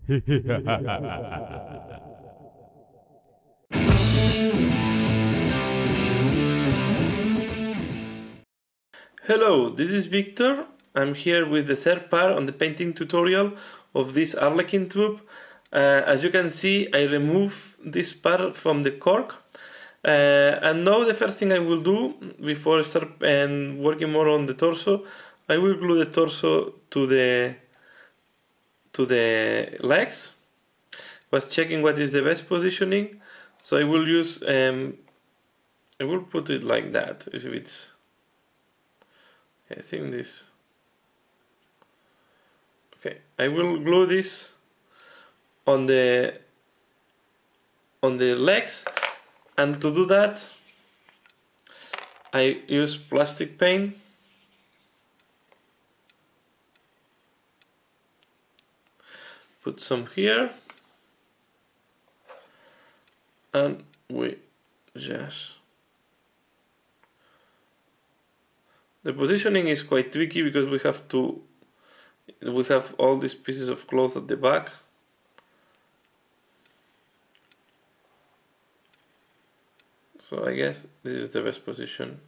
Hello, this is Victor. I'm here with the third part on the painting tutorial of this Harlequin Troupe. As you can see, I remove this part from the cork. And now the first thing I will do before I start working more on the torso, I will glue the torso to the legs. Was checking what is the best positioning, so I will use I will put it like that. If it's, I think this. Okay, I will glue this on the legs, and to do that I use plastic paint. Put some here, and we just, the positioning is quite tricky because we have all these pieces of cloth at the back. So I guess this is the best position.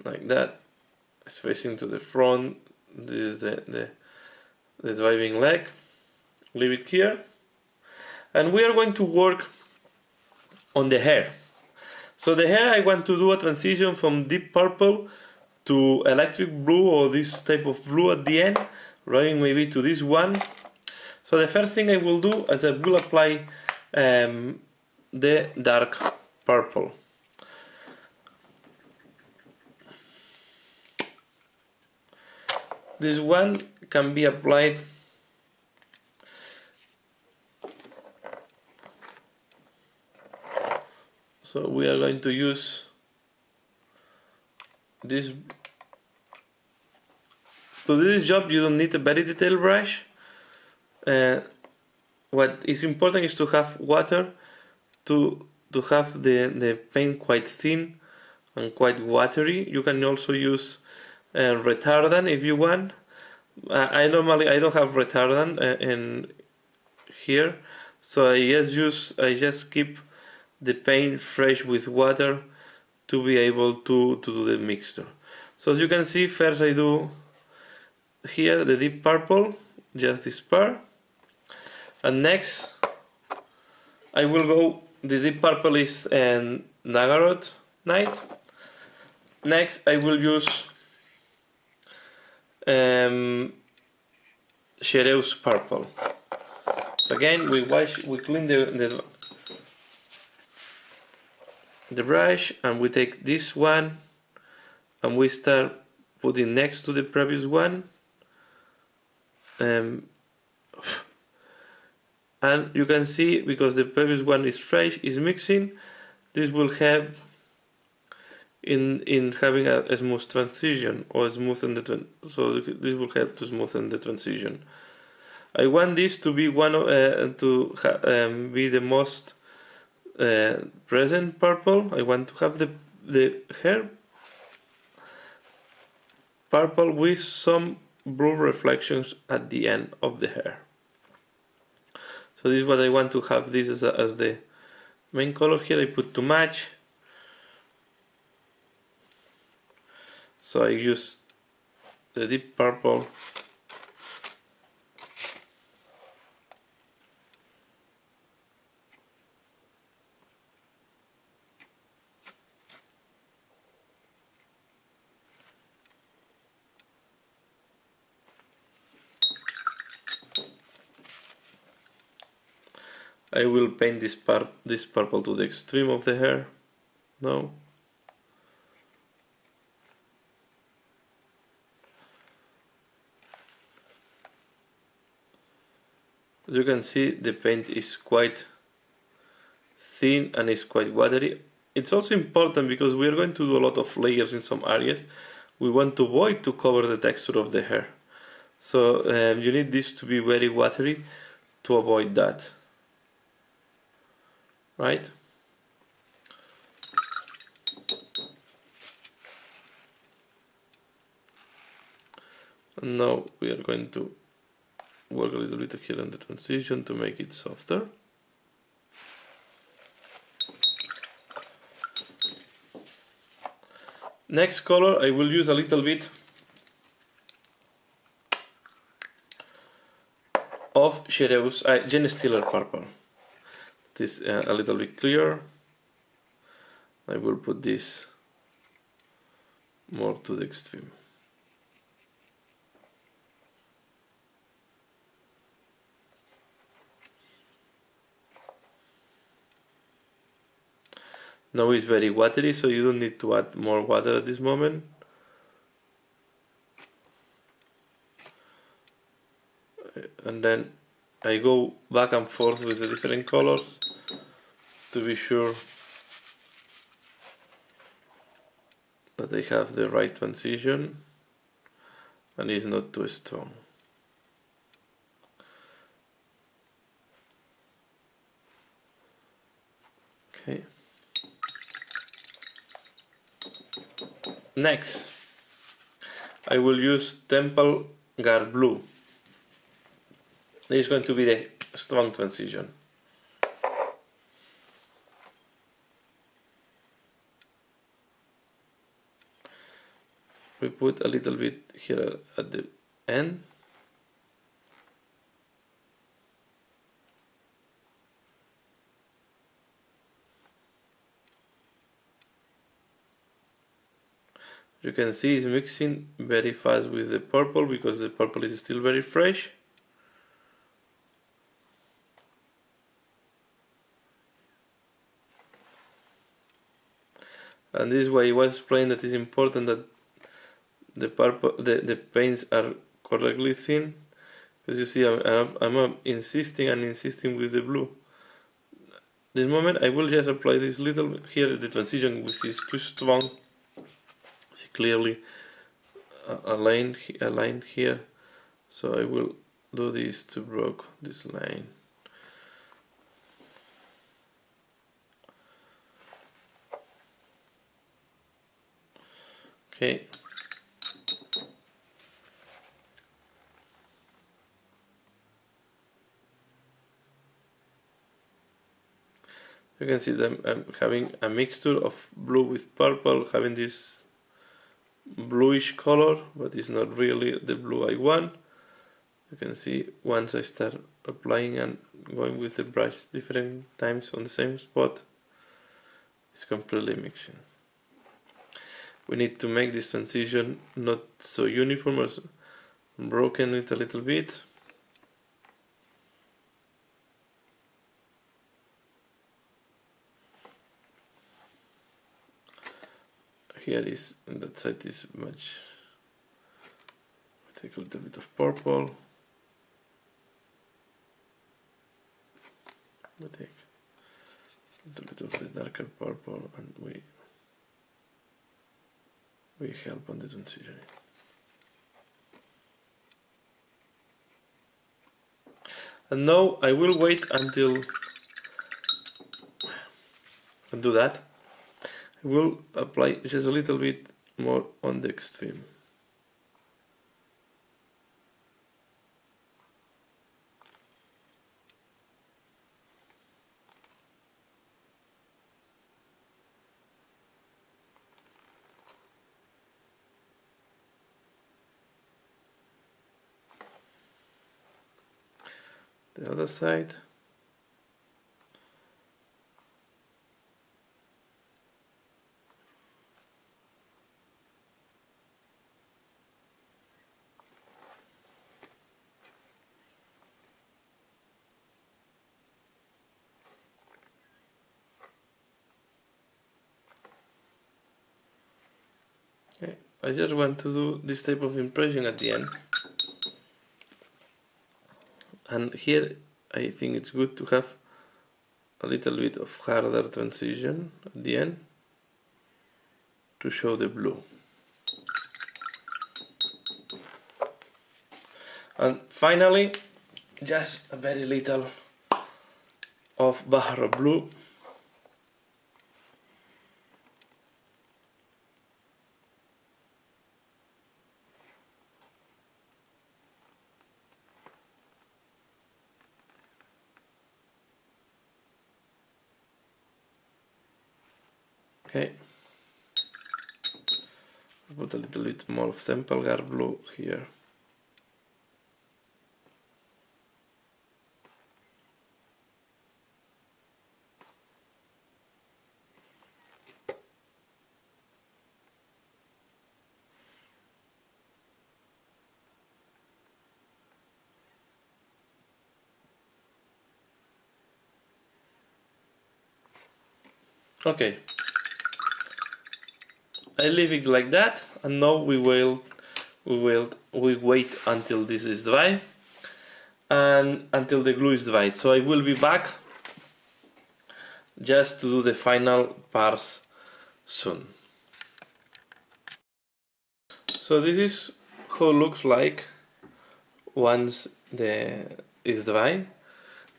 Like that. It's facing to the front. This is the driving leg. Leave it here. And we are going to work on the hair. So the hair, I want to do a transition from deep purple to electric blue, or this type of blue at the end, running maybe to this one. So the first thing I will do is I will apply the dark purple. This one can be applied so we are going to use this. To do this job you don't need a very detailed brush. What is important is to have water, to have the paint quite thin and quite watery. You can also use retardant if you want. I don't have retardant in here, so I just keep the paint fresh with water to be able to do the mixture. So as you can see, first I do here the deep purple, just this part, and next I will go, the deep purple is Nagarot Night. Next I will use Chereus purple. So again we clean the brush, and we take this one and we start putting next to the previous one, and you can see, because the previous one is fresh, is mixing, this will help in having a smooth transition, or smoothen so this will help to smoothen the transition. I want this to be be the most present purple. I want to have the hair purple with some blue reflections at the end of the hair. So this is what I want to have, this as the main color. Here I put to match. So I use the deep purple. I will paint this purple to the extreme of the hair now. As you can see, the paint is quite thin and is quite watery. It's also important because we are going to do a lot of layers in some areas. We want to avoid to cover the texture of the hair. So you need this to be very watery to avoid that. Right? And now we are going to work a little bit here on the transition to make it softer. Next color, I will use a little bit of Shadows, Gene Stealer purple. This a little bit clearer. I will put this more to the extreme. Now it's very watery, so you don't need to add more water at this moment. And then I go back and forth with the different colors to be sure that I have the right transition and it's not too strong. Okay. Next, I will use Temple Guard Blue. This is going to be the strong transition. We put a little bit here at the end. You can see it's mixing very fast with the purple because the purple is still very fresh. And this is why I was explaining that it's important that the paints are correctly thin, because you see I'm insisting with the blue. This moment I will just apply this little here, the transition which is too strong. See clearly a line here, so I will do this to break this line. Okay. You can see that I'm having a mixture of blue with purple, having this bluish color, but it's not really the blue I want. You can see once I start applying and going with the brush different times on the same spot, it's completely mixing. We need to make this transition not so uniform, or broken it a little bit. Here is, on that side is much. Take a little bit of purple. We take a little bit of the darker purple and we help on the transition. And now I will wait until I do that. I will apply just a little bit more on the extreme. The other side. Okay, I just want to do this type of impression at the end. And here I think it's good to have a little bit of harder transition at the end to show the blue. And finally, just a very little of Bahara blue. Okay. Put a little bit more of Temple Guard blue here. Okay. I leave it like that, and now we wait until this is dry and until the glue is dry. So I will be back just to do the final parts soon. So this is how it looks like once is dry.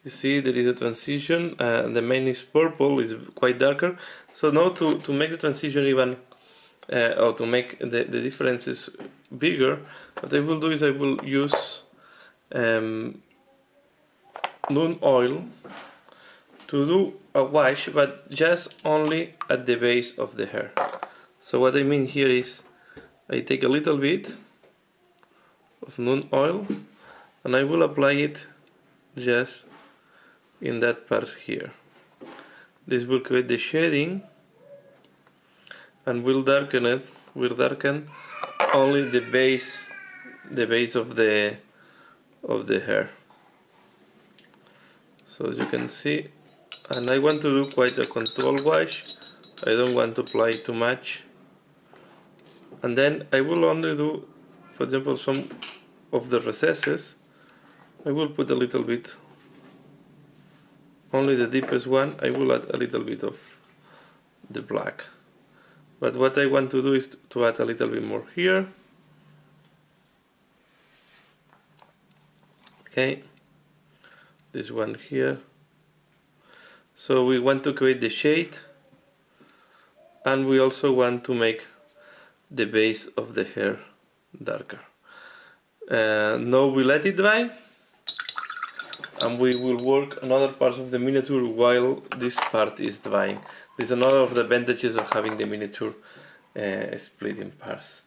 You see there is a transition. The main is purple, is quite darker. So now to make the transition even or to make the differences bigger, what I will do is I will use Moon oil to do a wash, but just only at the base of the hair. So what I mean here is I take a little bit of Moon oil and I will apply it just in that part here. This will create the shading and will darken it. Will darken only the base of the hair. So as you can see, and I want to do quite a controlled wash. I don't want to apply too much. And then I will only do, for example, some of the recesses. I will put a little bit, only the deepest one. I will add a little bit of the black. But what I want to do is to add a little bit more here. Okay, this one here. So we want to create the shade, and we also want to make the base of the hair darker. Now we let it dry, and we will work another part of the miniature while this part is drying. This is another of the advantages of having the miniature split in parts.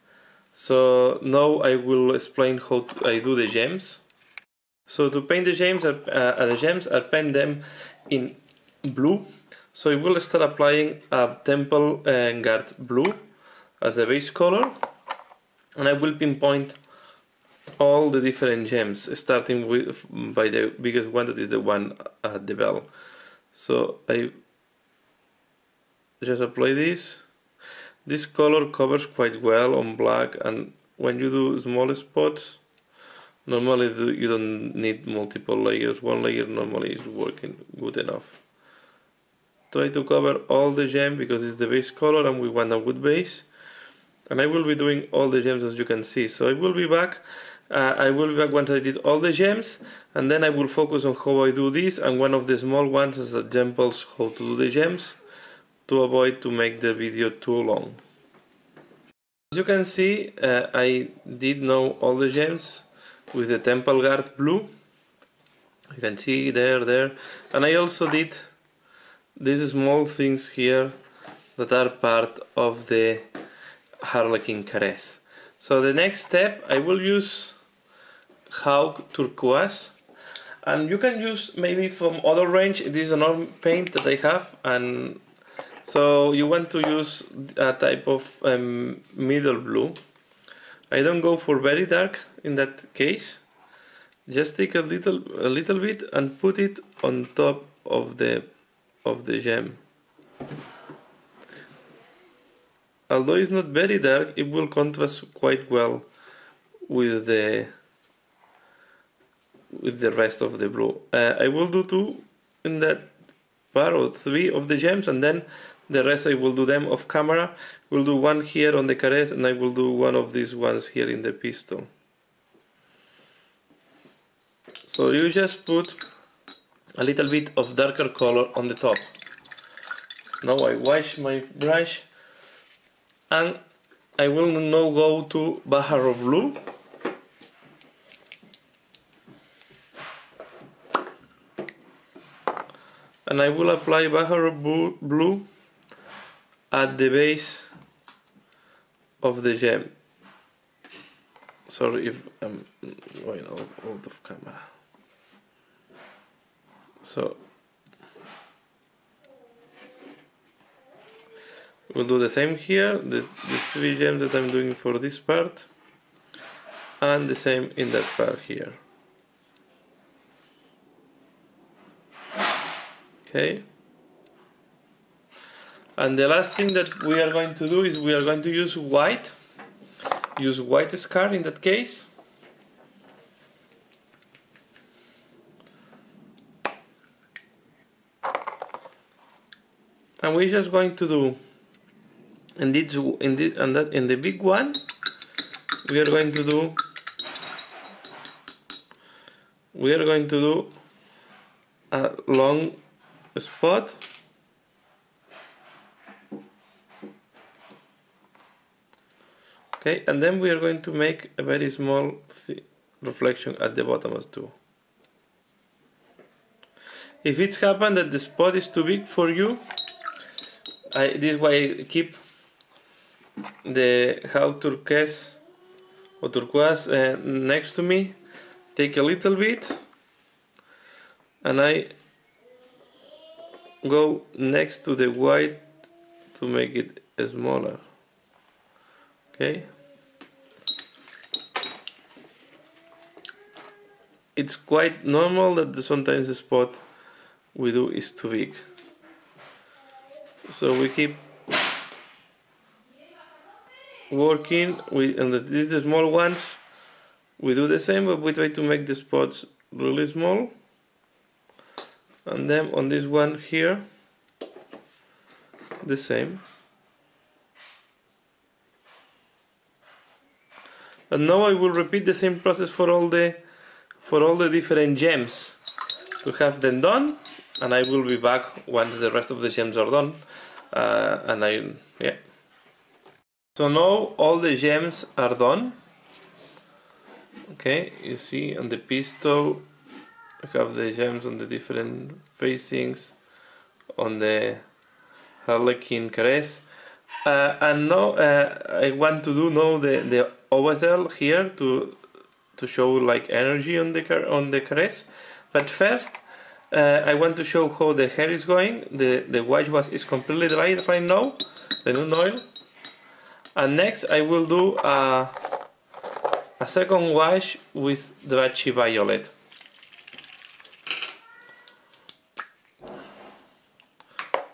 So now I will explain how I do the gems. So to paint the gems, I paint them in blue. So I will start applying a Temple Guard blue as the base color, and I will pinpoint all the different gems, starting by the biggest one, that is the one at the bell. So I just apply this. This color covers quite well on black, and when you do small spots, normally you don't need multiple layers. One layer normally is working good enough. Try to cover all the gem because it's the base color and we want a good base. And I will be doing all the gems, as you can see. So I will be back. Once I did all the gems, and then I will focus on how I do this, and one of the small ones as examples how to do the gems, to avoid to make the video too long. As you can see, I did now all the gems with the Temple Guard blue. You can see there, and I also did these small things here that are part of the Harlequin Caress. So the next step, I will use Hawk Turquoise, and you can use maybe from other range. This is another paint that I have, and so you want to use a type of middle blue. I don't go for very dark in that case. Just take a little bit and put it on top of the gem. Although it's not very dark, it will contrast quite well with the rest of the blue. I will do 2 in that part, or 3 of the gems, and then the rest I will do them off camera. We'll do 1 here on the caress, and I will do 1 of these ones here in the pistol. So you just put a little bit of darker color on the top. Now I wash my brush, and I will now go to Baharo blue. And I will apply Baharo blue at the base of the gem. Sorry if I'm going out of camera. So we'll do the same here, the 3 gems that I'm doing for this part, and the same in that part here. Okay. And the last thing that we are going to do is we are going to use white. Use white scar in that case. And we're just going to do in the big one, we are going to do a long spot. Okay, and then we are going to make a very small reflection at the bottom as too. If it's happened that the spot is too big for you, this is why I keep the turquoise next to me. Take a little bit and I go next to the white to make it smaller. Okay, it's quite normal that sometimes the spot we do is too big, so we keep working and these the small ones we do the same, but we try to make the spots really small, and then on this one here the same. And now I will repeat the same process for all the different gems to have them done, and I will be back once the rest of the gems are done. So now all the gems are done. Okay, you see on the pistol I have the gems on the different facings, on the Harlequin Troupe. And now I want to do now the OSL here to show like energy on the caress. But first I want to show how the hair is going. The wash is completely dry right now, the new oil. And next I will do a second wash with the Bachi Violet.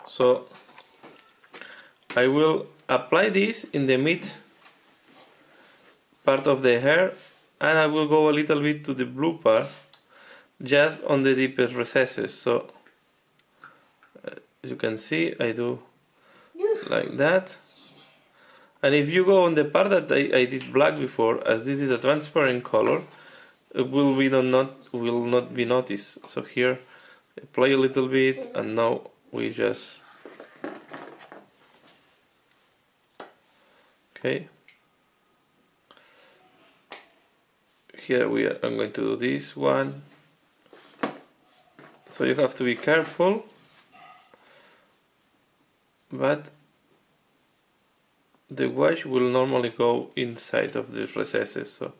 So I will apply this in the mid part of the hair, and I will go a little bit to the blue part, just on the deepest recesses. So as you can see, I do like that. And if you go on the part that I did black before, as this is a transparent color, it will not be noticed. So here apply a little bit, and now we just okay. Here I'm going to do this one. So you have to be careful, but the wash will normally go inside of the recesses. So,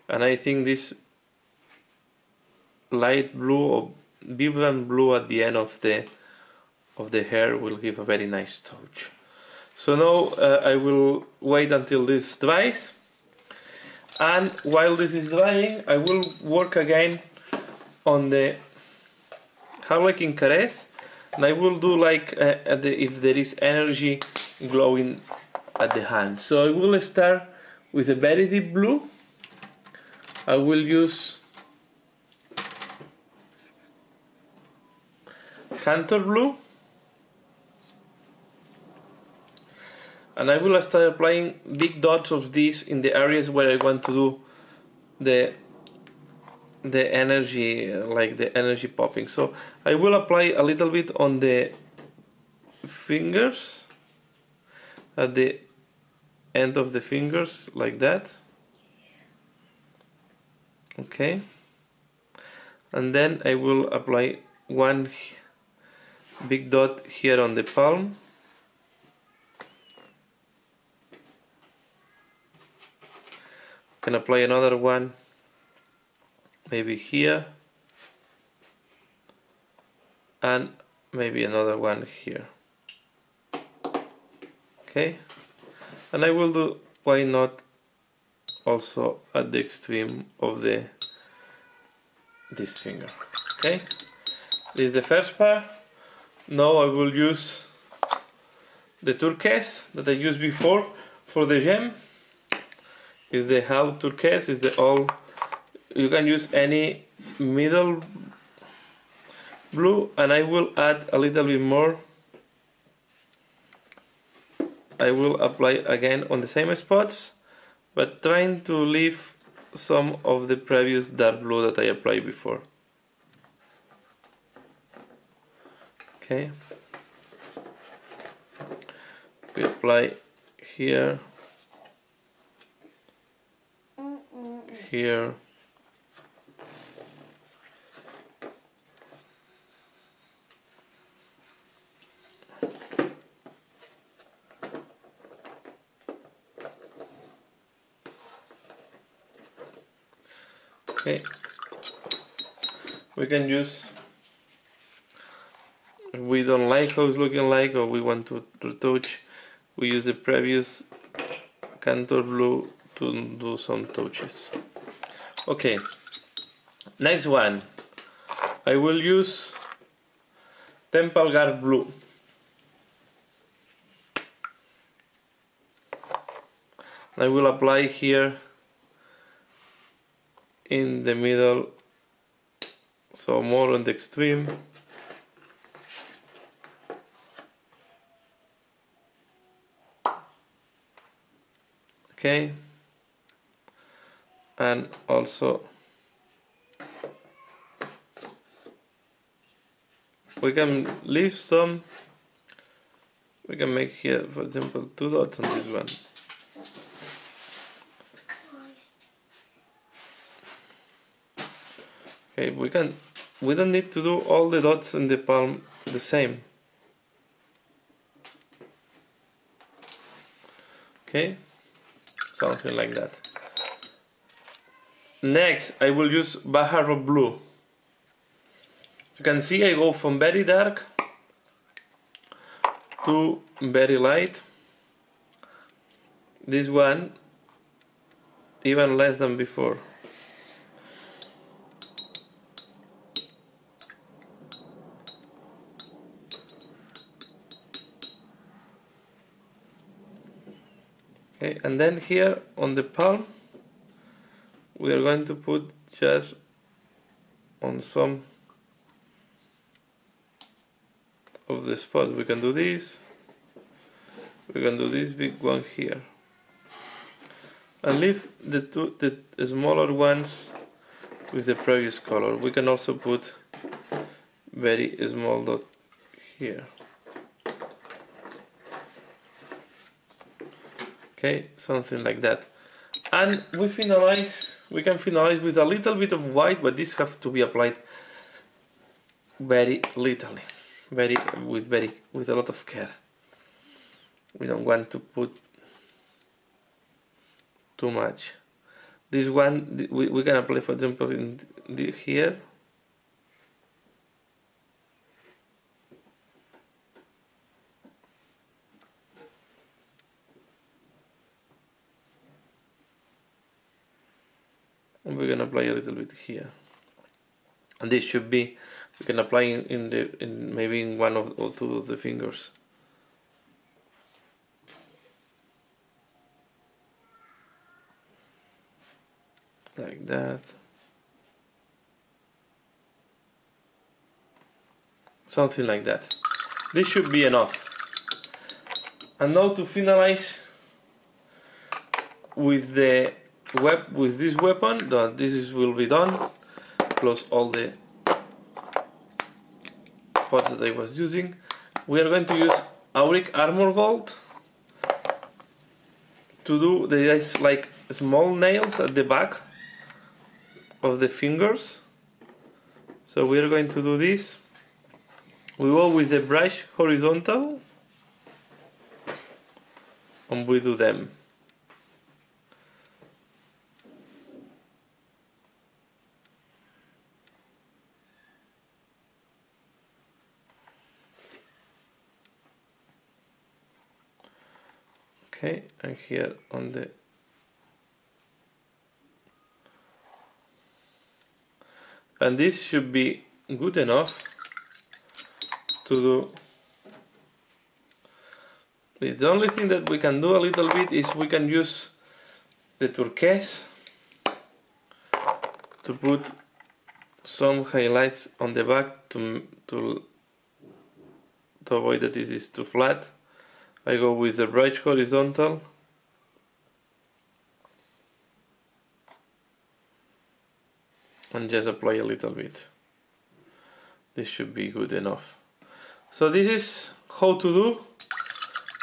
and I think this light blue or vibrant blue at the end of the hair will give a very nice touch. So now I will wait until this dries, and while this is drying I will work again on the Harlequin caress, and I will do like if there is energy glowing at the hand. So I will start with a very deep blue. I will use Cantor blue, and I will start applying big dots of this in the areas where I want to do the energy, like the energy popping. So I will apply a little bit on the fingers, at the end of the fingers, like that. Okay, and then I will apply one big dot here on the palm. Can apply another one maybe here, and maybe another one here. Okay, and I will do, why not, also at the extreme of this finger. Okay, this is the first part. Now I will use the turquoise that I used before for the gem. Is the half turquoise, is the all. You can use any middle blue, and I will add a little bit more. I will apply again on the same spots, but trying to leave some of the previous dark blue that I applied before. Okay, we apply here, here, okay. We can use, if we don't like how it's looking like, or we want to retouch, we use the previous Cantor blue to do some touches. Okay, next one, I will use Temple Guard blue. I will apply here in the middle, so more on the extreme. Okay, and also we can leave some, we can make here, for example, 2 dots on this one. Okay, we don't need to do all the dots in the palm the same. Okay, something like that. Next, I will use Baharo blue. You can see I go from very dark to very light. This one even less than before. Okay, and then here on the palm we are going to put just on some of the spots. We can do this, we can do this big one here, and leave the smaller ones with the previous color. We can also put very small dot here. Okay, something like that. And we can finalize with a little bit of white, but this has to be applied very little, with a lot of care. We don't want to put too much. This one we can apply, for example, in here. And we're gonna apply a little bit here, and this should be, we can apply in maybe in one or two of the fingers. Like that. Something like that. This should be enough. And now to finalize with the with this weapon, that will be done. Close all the pots that I was using. We are going to use Auric Armor Gold to do, there is like small nails at the back of the fingers. So we are going to do this. We go with the brush horizontal and we do them. Okay, and here on the and this should be good enough to do this. The only thing that we can do a little bit is we can use the turquoise to put some highlights on the back to avoid that it is too flat. I go with the brush horizontal and just apply a little bit. This should be good enough. So this is how to do,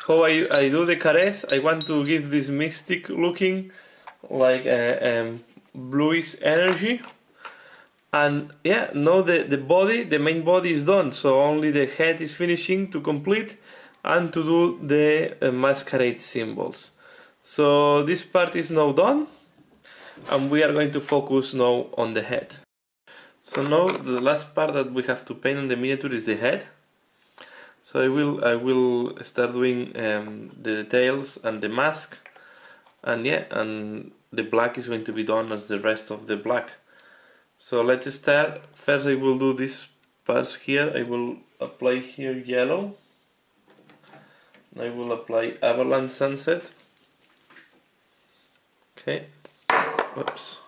how I do the caress. I want to give this mystic looking, like bluish energy. And yeah, now the body, the main body is done, so only the head is finishing to complete and to do the masquerade symbols. So this part is now done, and we are going to focus now on the head. So now the last part that we have to paint on the miniature is the head. So I will start doing the details and the mask, and yeah, and the black is going to be done as the rest of the black. So let's start. First I will do this parts here. I will apply here yellow. I will apply Avalanche Sunset. Okay. Whoops.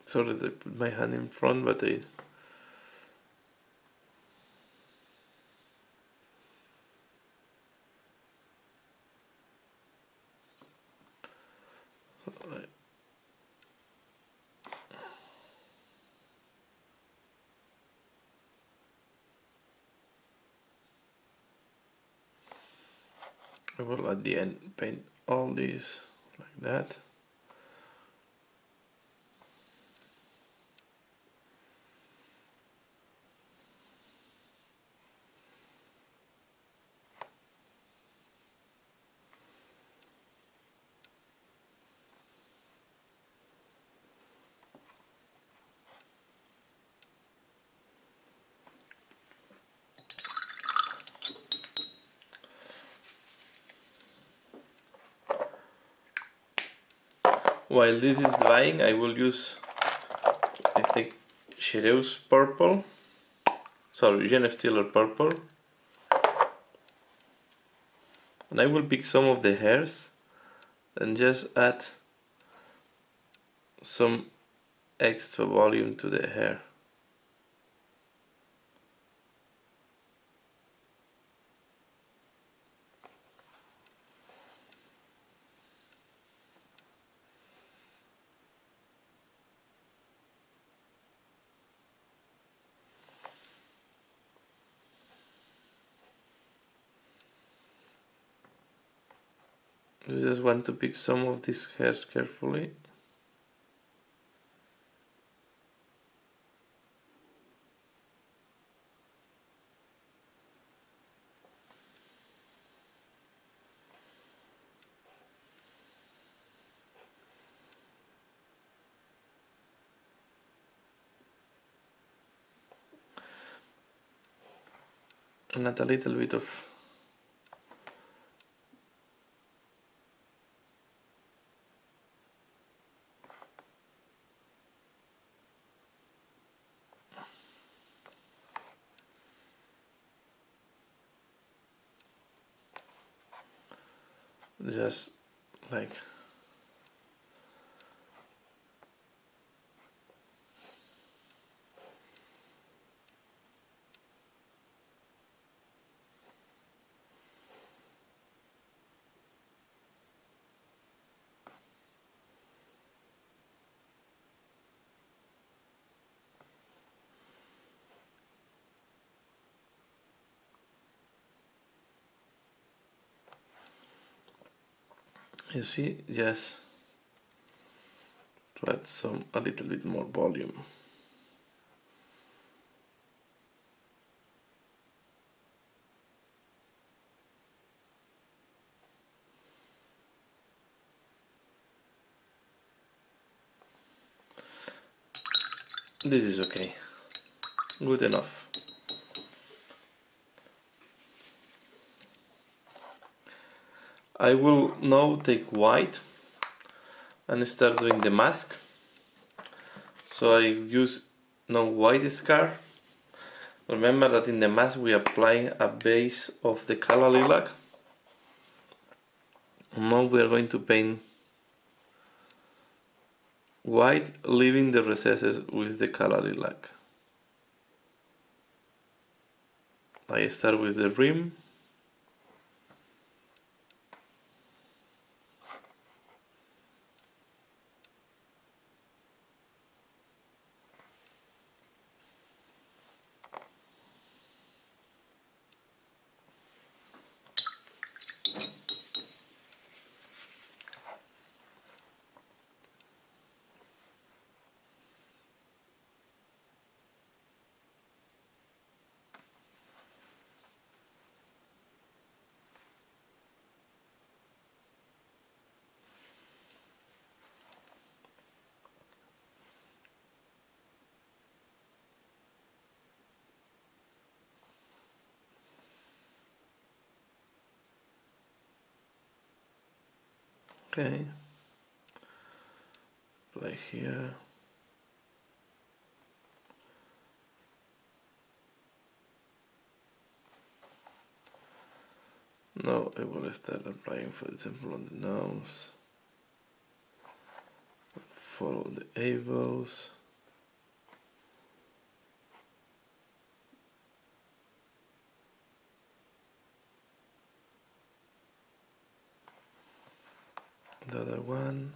Sorry that I put my hand in front, but I will at the end paint all these like that. While this is drying, I will use, I think, Chereus purple, sorry, Genestealer purple, and I will pick some of the hairs and just add some extra volume to the hair. You just want to pick some of these hairs carefully. And add a little bit of just like You see, just to add a little bit more volume. This is okay, good enough. I will now take white and start doing the mask. So I use now white scar. Remember that in the mask we apply a base of the color lilac. Now we are going to paint white, leaving the recesses with the color lilac. I start with the rim. Okay, play here. Now I will start applying, for example, on the nose. Follow the eyebrows. The other one.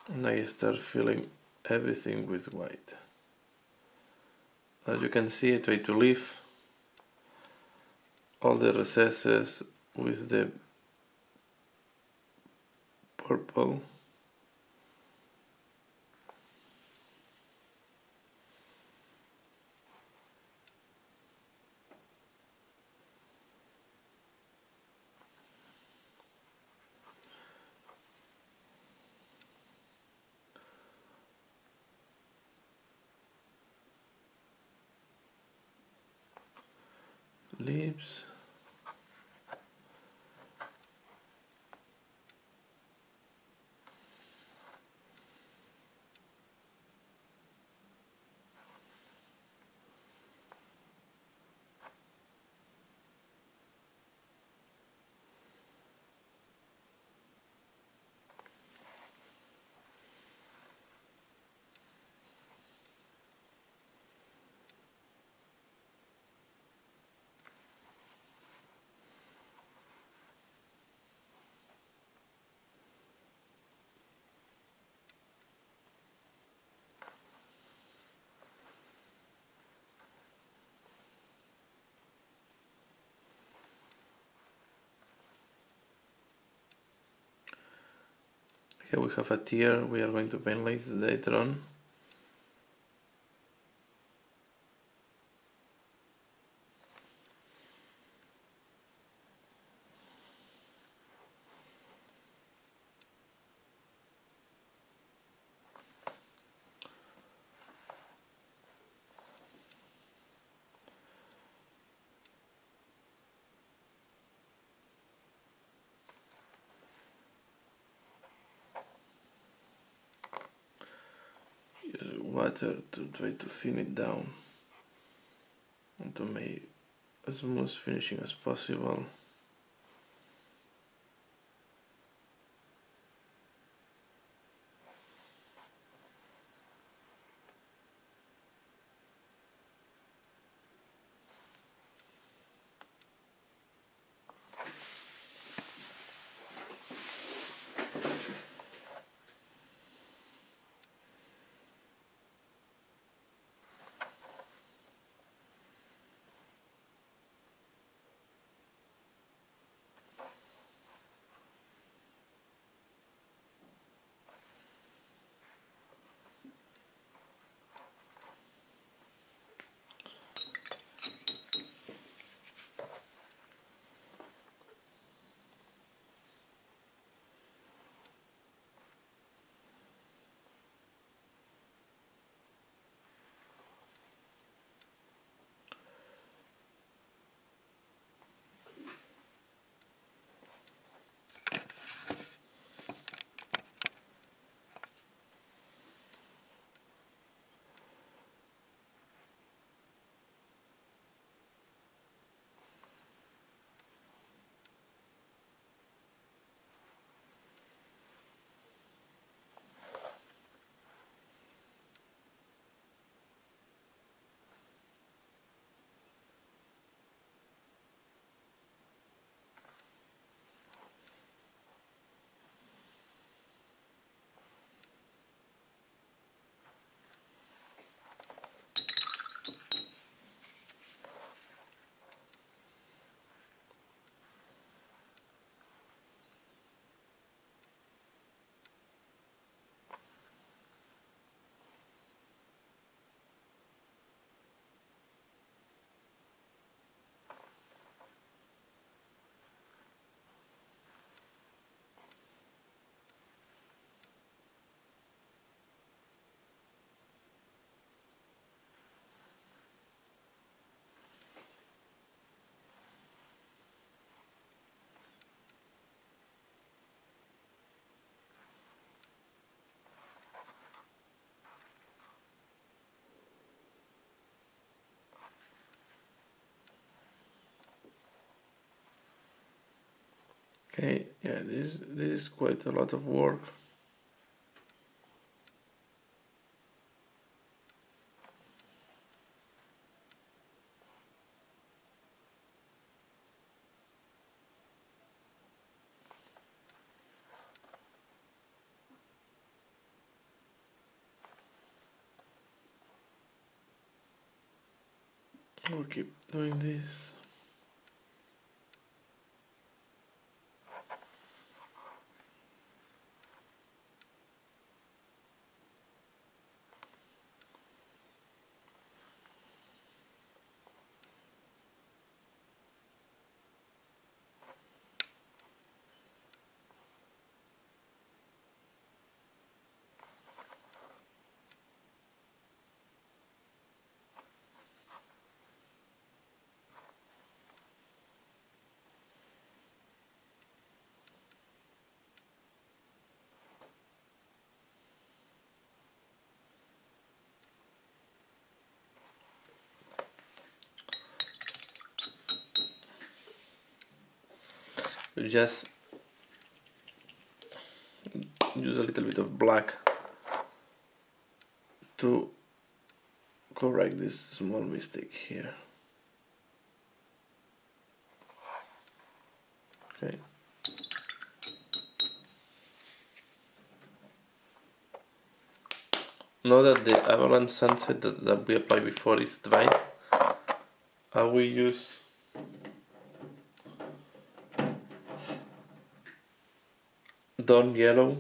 And I start filling everything with white. As you can see, I try to leave all the recesses with the purple. Leaves. Here we have a tear we are going to paint later on. Use water to try to thin it down and to make as smooth finishing as possible. Okay, yeah, this is quite a lot of work. We'll keep doing this. We just use a little bit of black to correct this small mistake here. Okay. Now that the avalanche sunset that we applied before is dry, I will use dawn yellow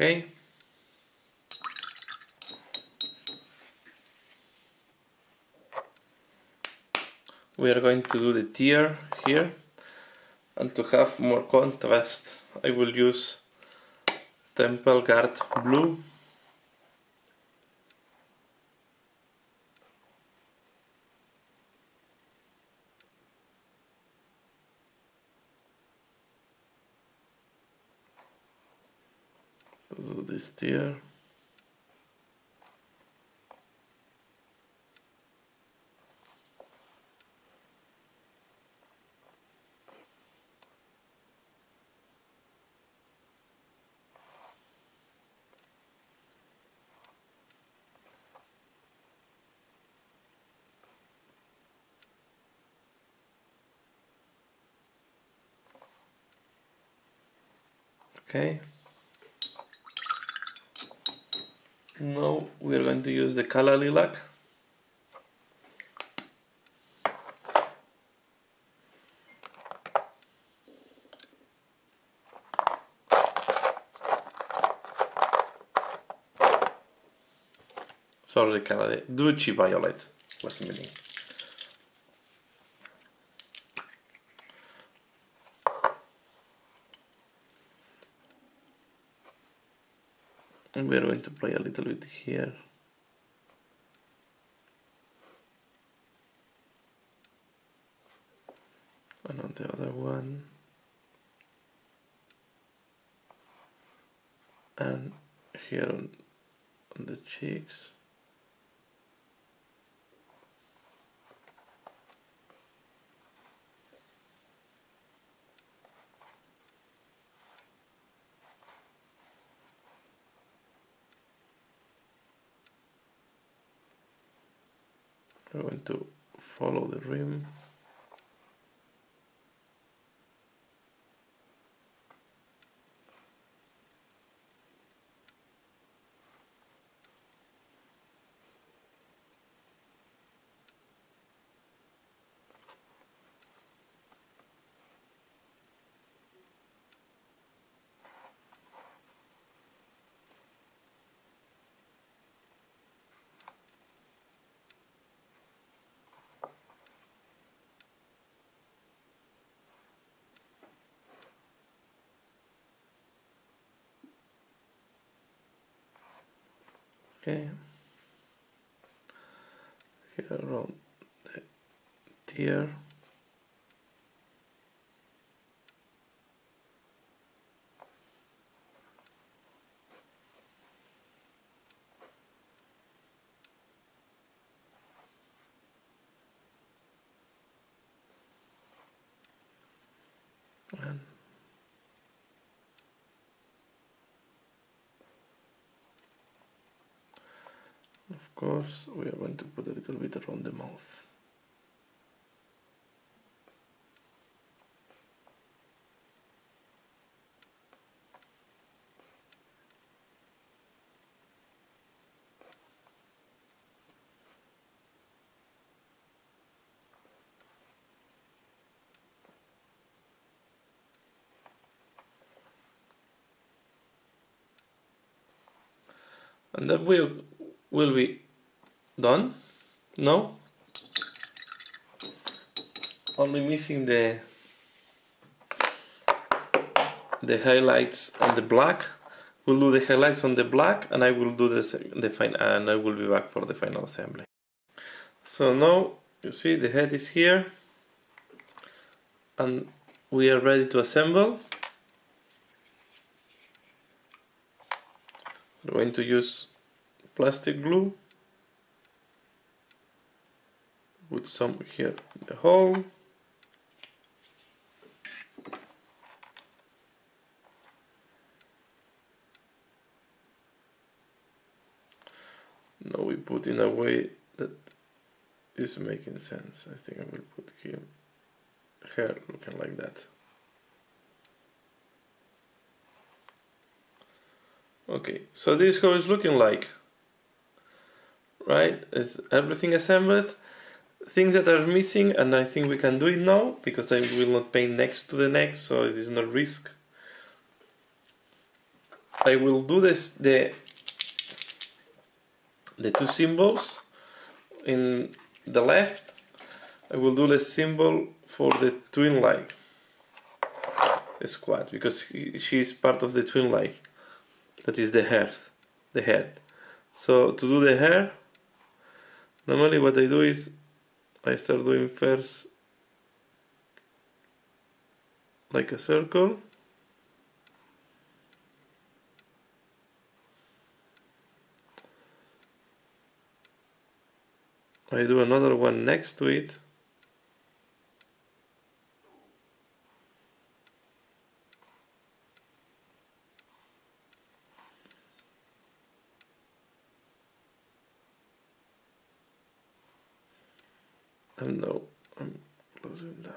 Okay. We are going to do the tear here, and to have more contrast I will use Temple Guard blue. Do this tear. Okay. Now we are going to use the Kala Lilac. Sorry, Kala, the Duchy Violet was meaning. And we are going to play a little bit here. And on the other one. And here on the cheeks. We're going to follow the rim. Okay, here around the tear. And of course, we are going to put a little bit around the mouth. And that will be done. No? Only missing the highlights and the black. We'll do the highlights on the black, and I will do the final, and I will be back for the final assembly. So now you see the head is here, and we are ready to assemble. We're going to use plastic glue. Put some here in the hole. Now we put in a way that is making sense. I think I will put here hair looking like that. Okay, so this is how it's looking like. Right, it's everything assembled. Things that are missing, and I think we can do it now because I will not paint next to the neck, so it is no risk. I will do the two symbols in the left. I will do the symbol for the twin leg squad because she is part of the twin leg. That is the head. So to do the hair, normally what I do is I start doing first like a circle. I do another one next to it. And now I'm closing down.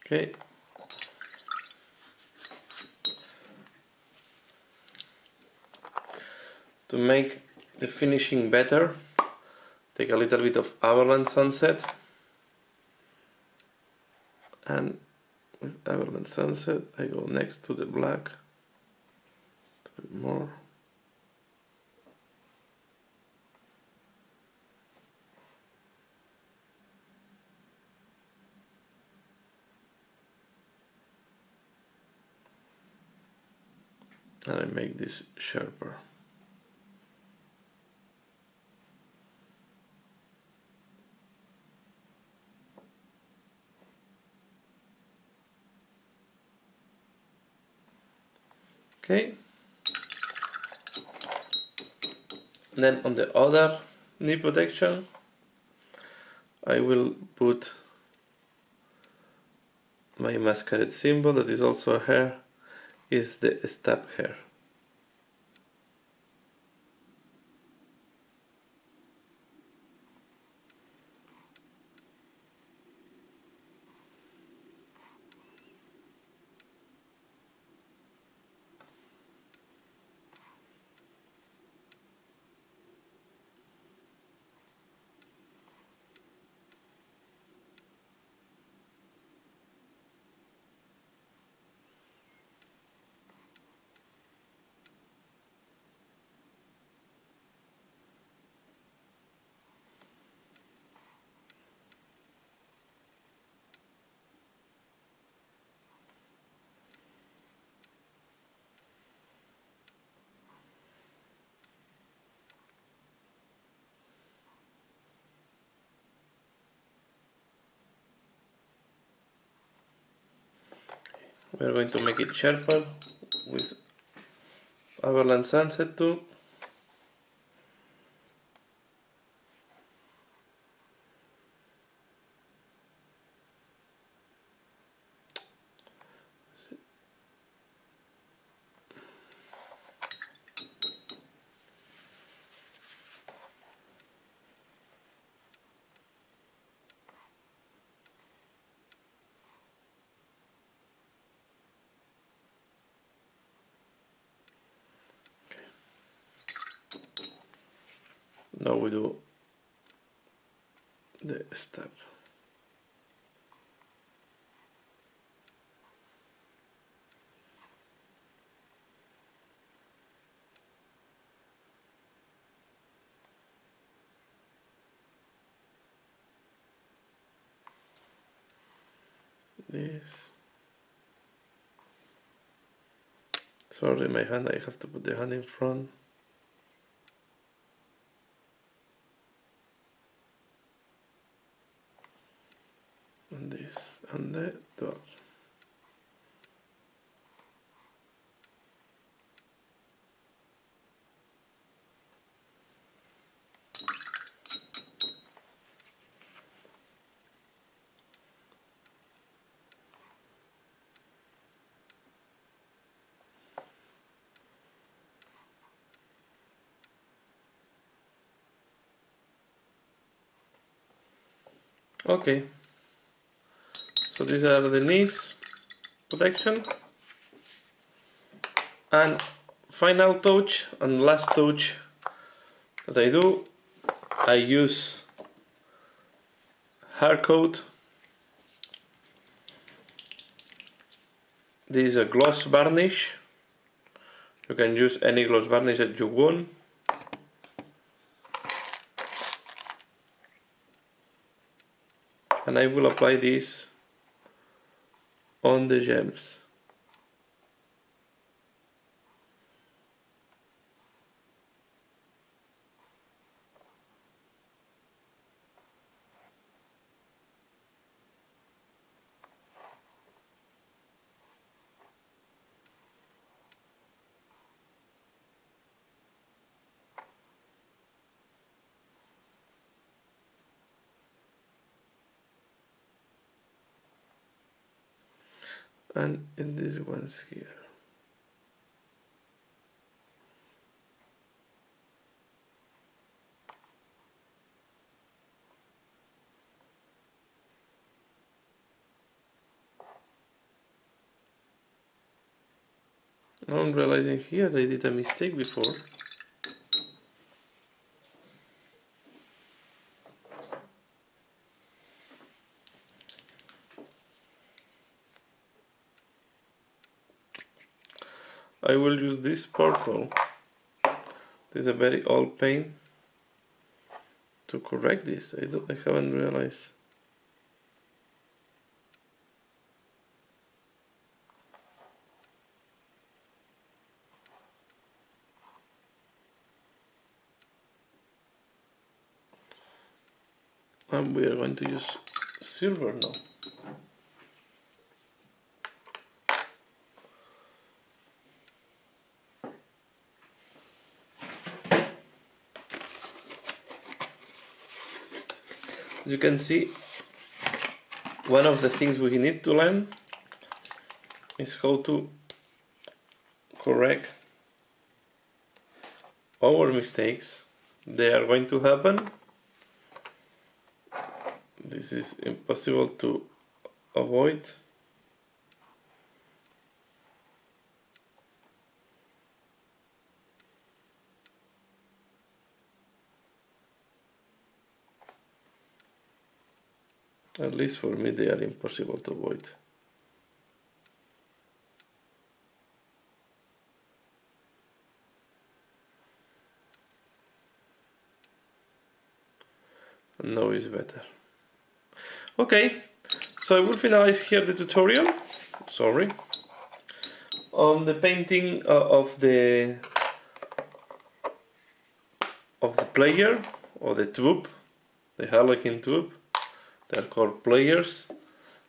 Okay. To make the finishing better, take a little bit of Avalanche Sunset and with Everland Sunset I go next to the black a bit more. And I make this sharper. Okay. And then on the other knee protection, I will put my masquerade symbol, that is also a hair, is the stab hair. We are going to make it sharper with Everland Sunset too. Now we do the stab. This. Sorry, my hand, I have to put the hand in front. And this, and the dog. Okay, so these are the knees protection, and final touch and last touch that I do, I use hair coat. This is a gloss varnish. You can use any gloss varnish that you want. And I will apply this on the gems. And in these ones here. Now I'm realizing here I did a mistake before. I will use this purple. This is a very old paint to correct this. I haven't realized. And we are going to use silver now. As you can see, one of the things we need to learn is how to correct our mistakes. They are going to happen. This is impossible to avoid. At least for me, they are impossible to avoid. And now is better. Okay, so I will finalize here the tutorial. Sorry. On the painting of the player or the troupe, the Harlequin Troupe. They're called players.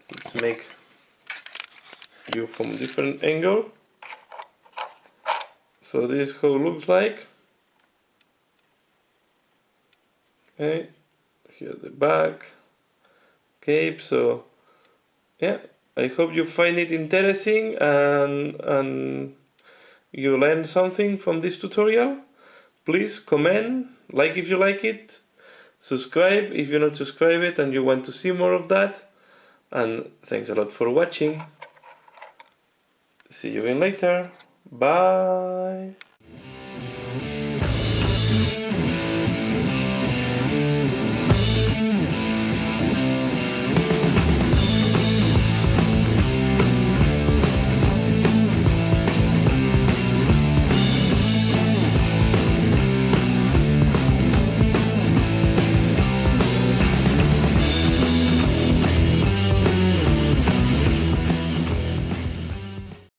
Let's make view from a different angle. So this is how it looks like. Okay, here's the back, cape. So yeah, I hope you find it interesting and you learn something from this tutorial. Please comment, like if you like it. Subscribe if you're not subscribed and you want to see more of that. And thanks a lot for watching. See you again later. Bye.